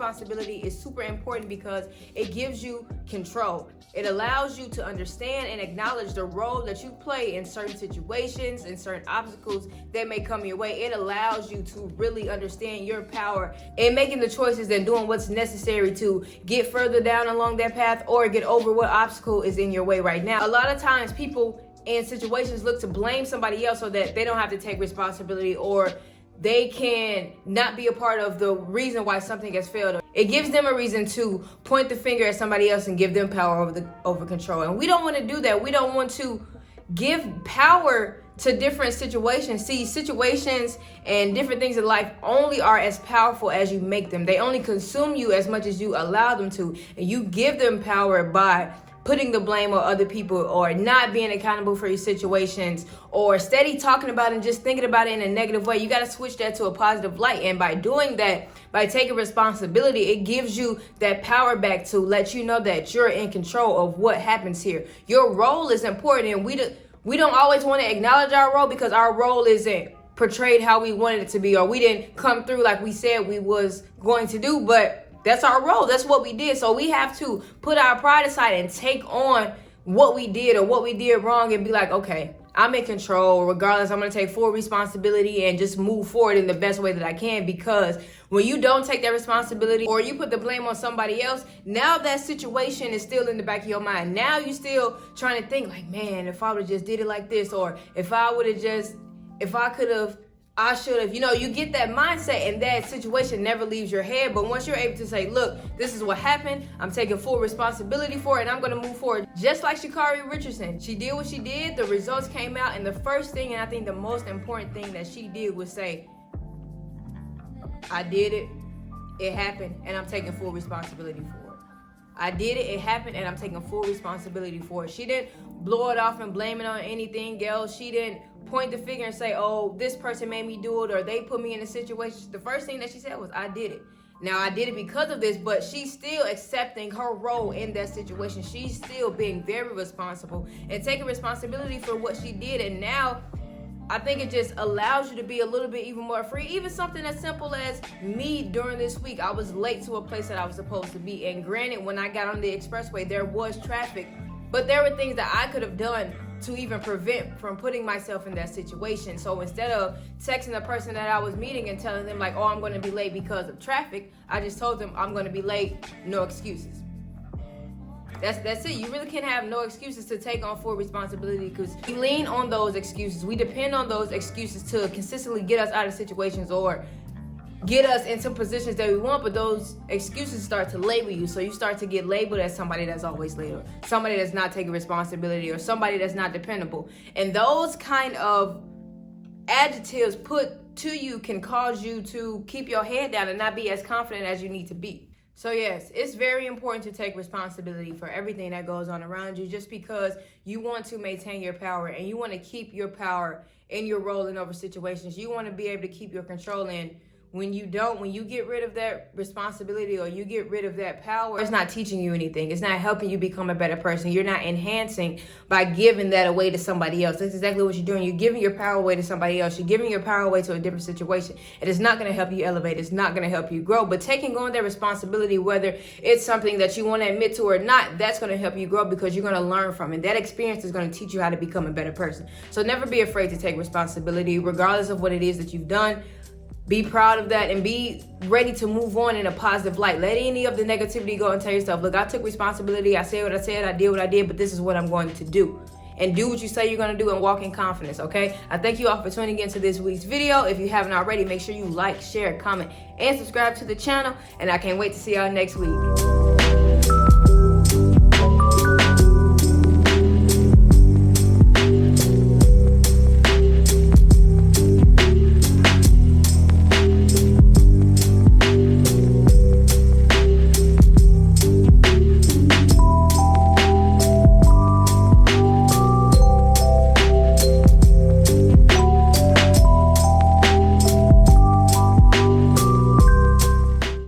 responsibility is super important because it gives you control. It allows you to understand and acknowledge the role that you play in certain situations and certain obstacles that may come your way. It allows you to really understand your power in making the choices and doing what's necessary to get further down along that path or get over what obstacle is in your way right now. A lot of times people in situations look to blame somebody else so that they don't have to take responsibility, or they can not be a part of the reason why something has failed. It gives them a reason to point the finger at somebody else and give them power over control. And we don't want to do that. We don't want to give power to different situations. See, situations and different things in life only are as powerful as you make them. They only consume you as much as you allow them to. And you give them power by putting the blame on other people, or not being accountable for your situations, or steady talking about it and just thinking about it in a negative way. You got to switch that to a positive light. And by doing that, by taking responsibility, it gives you that power back to let you know that you're in control of what happens here. Your role is important, and we don't always want to acknowledge our role because our role isn't portrayed how we wanted it to be, or we didn't come through like we said we was going to do. But that's our role. That's what we did. So we have to put our pride aside and take on what we did or what we did wrong and be like, okay, I'm in control. Regardless, I'm going to take full responsibility and just move forward in the best way that I can. Because when you don't take that responsibility, or you put the blame on somebody else, now that situation is still in the back of your mind. Now you're still trying to think like, man, if I would have just did it like this, or if I could have, I should have, you get that mindset, and that situation never leaves your head. But once you're able to say, look, this is what happened, I'm taking full responsibility for it, and I'm going to move forward. Just like Sha'Carri Richardson, she did what she did, the results came out, and the first thing, and I think the most important thing that she did was say, I did it, it happened, and I'm taking full responsibility for it. I did it, it happened, and I'm taking full responsibility for it. She didn't blow it off and blame it on anything else. She didn't point the finger and say, oh, this person made me do it, or they put me in a situation. The first thing that she said was, I did it. Now, I did it because of this, but she's still accepting her role in that situation. She's still being very responsible and taking responsibility for what she did. And now I think it just allows you to be a little bit even more free. Even something as simple as me during this week, I was late to a place that I was supposed to be. And granted, when I got on the expressway, there was traffic, but there were things that I could have done to even prevent from putting myself in that situation. So instead of texting the person that I was meeting and telling them like, oh, I'm going to be late because of traffic, I just told them I'm going to be late, no excuses. That's it. You really can't have no excuses to take on full responsibility, because we lean on those excuses. We depend on those excuses to consistently get us out of situations or get us into positions that we want, but those excuses start to label you. So you start to get labeled as somebody that's always late, or somebody that's not taking responsibility, or somebody that's not dependable. And those kind of adjectives put to you can cause you to keep your head down and not be as confident as you need to be. So yes, it's very important to take responsibility for everything that goes on around you, just because you want to maintain your power and you want to keep your power in your rolling over situations. You want to be able to keep your control in. When you get rid of that responsibility, or you get rid of that power, it's not teaching you anything. It's not helping you become a better person. You're not enhancing by giving that away to somebody else. That's exactly what you're doing. You're giving your power away to somebody else. You're giving your power away to a different situation. It is not going to help you elevate. It's not going to help you grow. But taking on that responsibility, whether it's something that you want to admit to or not, that's going to help you grow, because you're going to learn from it. That experience is going to teach you how to become a better person. So never be afraid to take responsibility, regardless of what it is that you've done. Be proud of that and be ready to move on in a positive light. Let any of the negativity go and tell yourself, look, I took responsibility. I said what I said. I did what I did, but this is what I'm going to do. And do what you say you're going to do and walk in confidence, okay? I thank you all for tuning into this week's video. If you haven't already, make sure you like, share, comment, and subscribe to the channel. And I can't wait to see y'all next week.